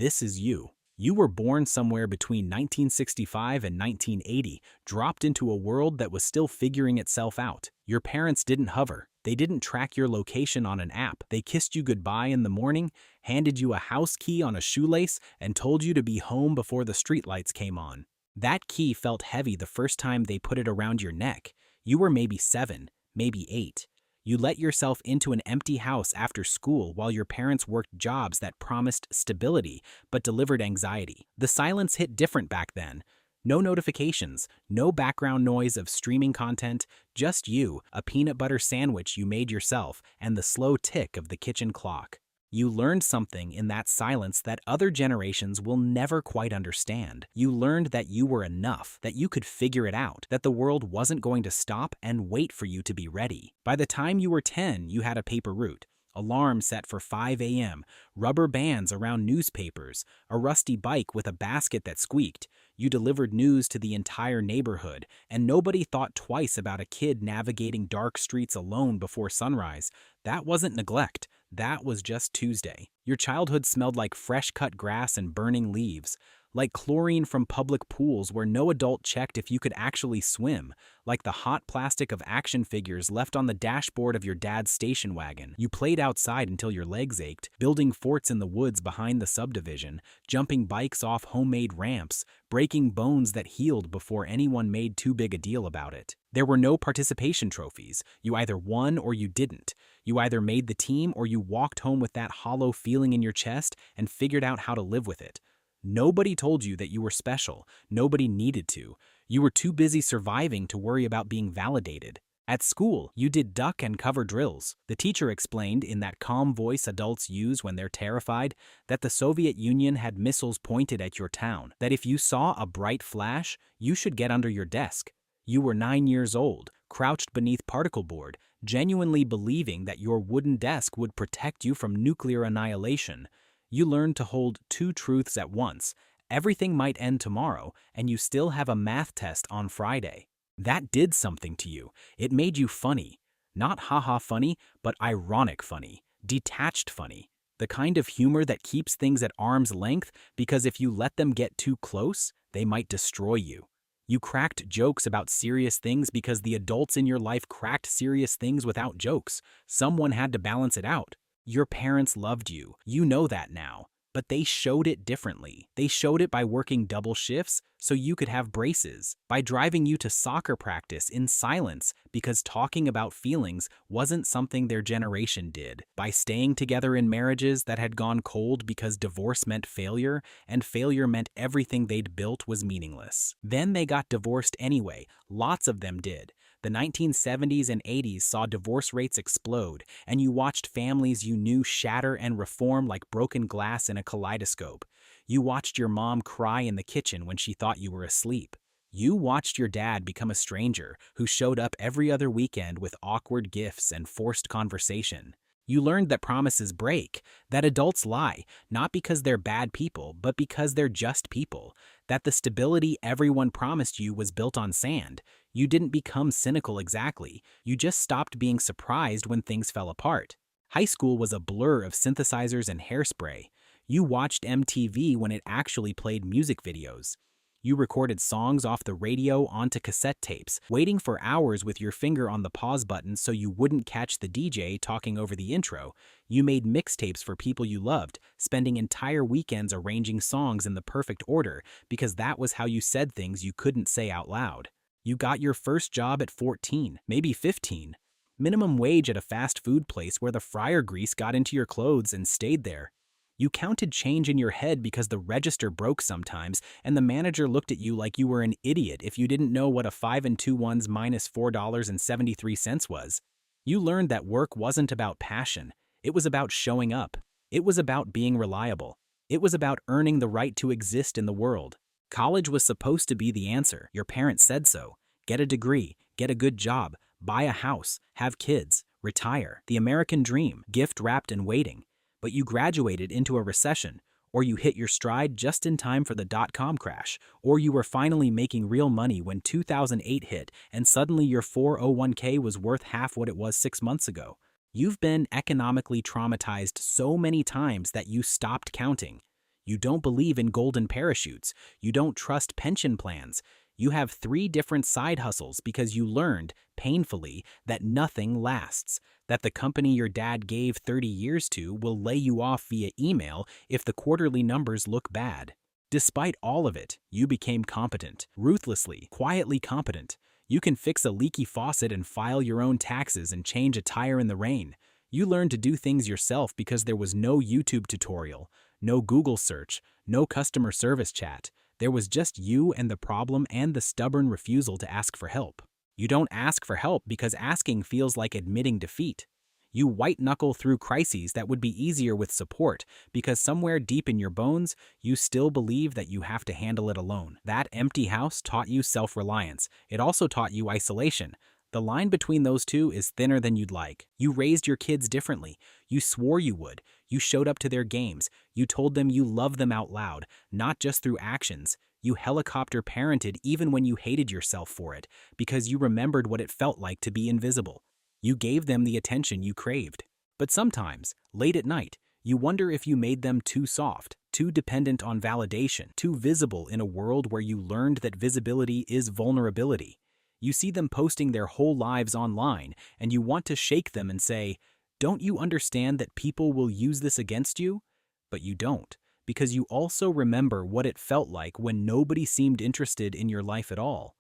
this is you. You were born somewhere between 1965 and 1980, dropped into a world that was still figuring itself out. Your parents didn't hover. They didn't track your location on an app. They kissed you goodbye in the morning, handed you a house key on a shoelace, and told you to be home before the streetlights came on. That key felt heavy the first time they put it around your neck. You were maybe 7, maybe 8. You let yourself into an empty house after school while your parents worked jobs that promised stability but delivered anxiety. The silence hit different back then. No notifications, no background noise of streaming content, just you, a peanut butter sandwich you made yourself, and the slow tick of the kitchen clock. You learned something in that silence that other generations will never quite understand. You learned that you were enough, that you could figure it out, that the world wasn't going to stop and wait for you to be ready. By the time you were 10, you had a paper route. Alarm set for 5 a.m., rubber bands around newspapers, a rusty bike with a basket that squeaked. You delivered news to the entire neighborhood, and nobody thought twice about a kid navigating dark streets alone before sunrise. That wasn't neglect. That was just Tuesday. Your childhood smelled like fresh-cut grass and burning leaves, like chlorine from public pools where no adult checked if you could actually swim, like the hot plastic of action figures left on the dashboard of your dad's station wagon. You played outside until your legs ached, building forts in the woods behind the subdivision, jumping bikes off homemade ramps, breaking bones that healed before anyone made too big a deal about it. There were no participation trophies. You either won or you didn't. You either made the team or you walked home with that hollow feeling in your chest and figured out how to live with it. Nobody told you that you were special. Nobody needed to. You were too busy surviving to worry about being validated. At school, you did duck and cover drills. The teacher explained in that calm voice adults use when they're terrified that the Soviet Union had missiles pointed at your town, that if you saw a bright flash, you should get under your desk. You were 9 years old, crouched beneath particle board, genuinely believing that your wooden desk would protect you from nuclear annihilation. You learned to hold two truths at once. Everything might end tomorrow, and you still have a math test on Friday. That did something to you. It made you funny. Not haha funny, but ironic funny. Detached funny. The kind of humor that keeps things at arm's length because if you let them get too close, they might destroy you. You cracked jokes about serious things because the adults in your life cracked serious things without jokes. Someone had to balance it out. Your parents loved you. You know that now. But they showed it differently. They showed it by working double shifts so you could have braces, by driving you to soccer practice in silence because talking about feelings wasn't something their generation did, by staying together in marriages that had gone cold because divorce meant failure, and failure meant everything they'd built was meaningless. Then they got divorced anyway. Lots of them did. The 1970s and 80s saw divorce rates explode, and you watched families you knew shatter and reform like broken glass in a kaleidoscope. You watched your mom cry in the kitchen when she thought you were asleep. You watched your dad become a stranger who showed up every other weekend with awkward gifts and forced conversation. You learned that promises break, that adults lie, not because they're bad people, but because they're just people, that the stability everyone promised you was built on sand. You didn't become cynical exactly, you just stopped being surprised when things fell apart. High school was a blur of synthesizers and hairspray. You watched MTV when it actually played music videos. You recorded songs off the radio onto cassette tapes, waiting for hours with your finger on the pause button so you wouldn't catch the DJ talking over the intro. You made mixtapes for people you loved, spending entire weekends arranging songs in the perfect order because that was how you said things you couldn't say out loud. You got your first job at 14, maybe 15. Minimum wage at a fast food place where the fryer grease got into your clothes and stayed there. You counted change in your head because the register broke sometimes, and the manager looked at you like you were an idiot if you didn't know what a 5 and 2 ones minus $4.73 was. You learned that work wasn't about passion. It was about showing up. It was about being reliable. It was about earning the right to exist in the world. College was supposed to be the answer. Your parents said so. Get a degree, get a good job, buy a house, have kids, retire. The American dream, gift wrapped and waiting. But you graduated into a recession, or you hit your stride just in time for the dot-com crash, or you were finally making real money when 2008 hit and suddenly your 401k was worth half what it was 6 months ago. You've been economically traumatized so many times that you stopped counting. You don't believe in golden parachutes. You don't trust pension plans. You have 3 different side hustles because you learned, painfully, that nothing lasts, that the company your dad gave 30 years to will lay you off via email if the quarterly numbers look bad. Despite all of it, you became competent, ruthlessly, quietly competent. You can fix a leaky faucet and file your own taxes and change a tire in the rain. You learned to do things yourself because there was no YouTube tutorial, no Google search, no customer service chat. There was just you and the problem and the stubborn refusal to ask for help. You don't ask for help because asking feels like admitting defeat. You white-knuckle through crises that would be easier with support because somewhere deep in your bones, you still believe that you have to handle it alone. That empty house taught you self-reliance. It also taught you isolation. The line between those two is thinner than you'd like. You raised your kids differently. You swore you would. You showed up to their games. You told them you love them out loud, not just through actions. You helicopter parented even when you hated yourself for it, because you remembered what it felt like to be invisible. You gave them the attention you craved. But sometimes, late at night, you wonder if you made them too soft, too dependent on validation, too visible in a world where you learned that visibility is vulnerability. You see them posting their whole lives online, and you want to shake them and say, "Don't you understand that people will use this against you?" But you don't, because you also remember what it felt like when nobody seemed interested in your life at all.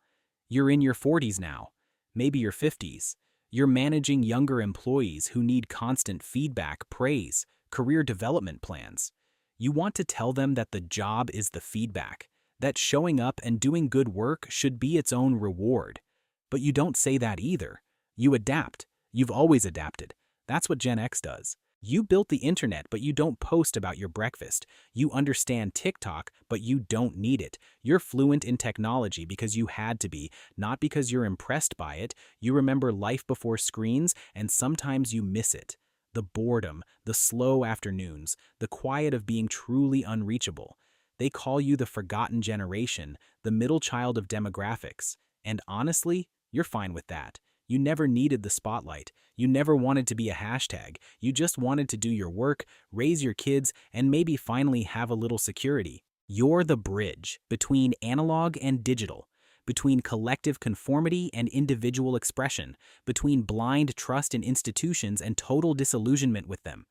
You're in your 40s now, maybe your 50s. You're managing younger employees who need constant feedback, praise, career development plans. You want to tell them that the job is the feedback, that showing up and doing good work should be its own reward. But you don't say that either. You adapt. You've always adapted. That's what Gen X does. You built the internet, but you don't post about your breakfast. You understand TikTok, but you don't need it. You're fluent in technology because you had to be, not because you're impressed by it. You remember life before screens, and sometimes you miss it. The boredom, the slow afternoons, the quiet of being truly unreachable. They call you the forgotten generation, the middle child of demographics. And honestly, you're fine with that. You never needed the spotlight. You never wanted to be a hashtag. You just wanted to do your work, raise your kids, and maybe finally have a little security. You're the bridge between analog and digital, between collective conformity and individual expression, between blind trust in institutions and total disillusionment with them.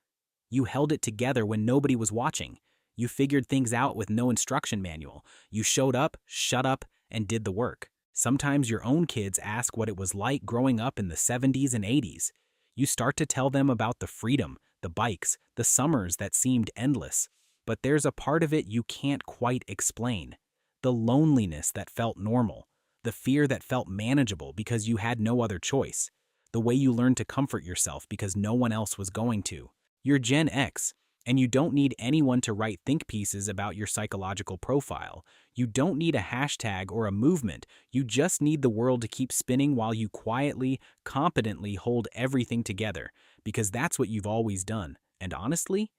You held it together when nobody was watching. You figured things out with no instruction manual. You showed up, shut up, and did the work. Sometimes your own kids ask what it was like growing up in the 70s and 80s. You start to tell them about the freedom, the bikes, the summers that seemed endless. But there's a part of it you can't quite explain. The loneliness that felt normal. The fear that felt manageable because you had no other choice. The way you learned to comfort yourself because no one else was going to. You're Gen X. And you don't need anyone to write think pieces about your psychological profile. You don't need a hashtag or a movement. You just need the world to keep spinning while you quietly, competently hold everything together, because that's what you've always done. And honestly,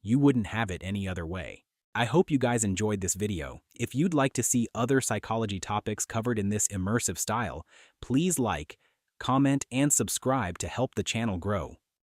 you wouldn't have it any other way. I hope you guys enjoyed this video. If you'd like to see other psychology topics covered in this immersive style, please like, comment, and subscribe to help the channel grow.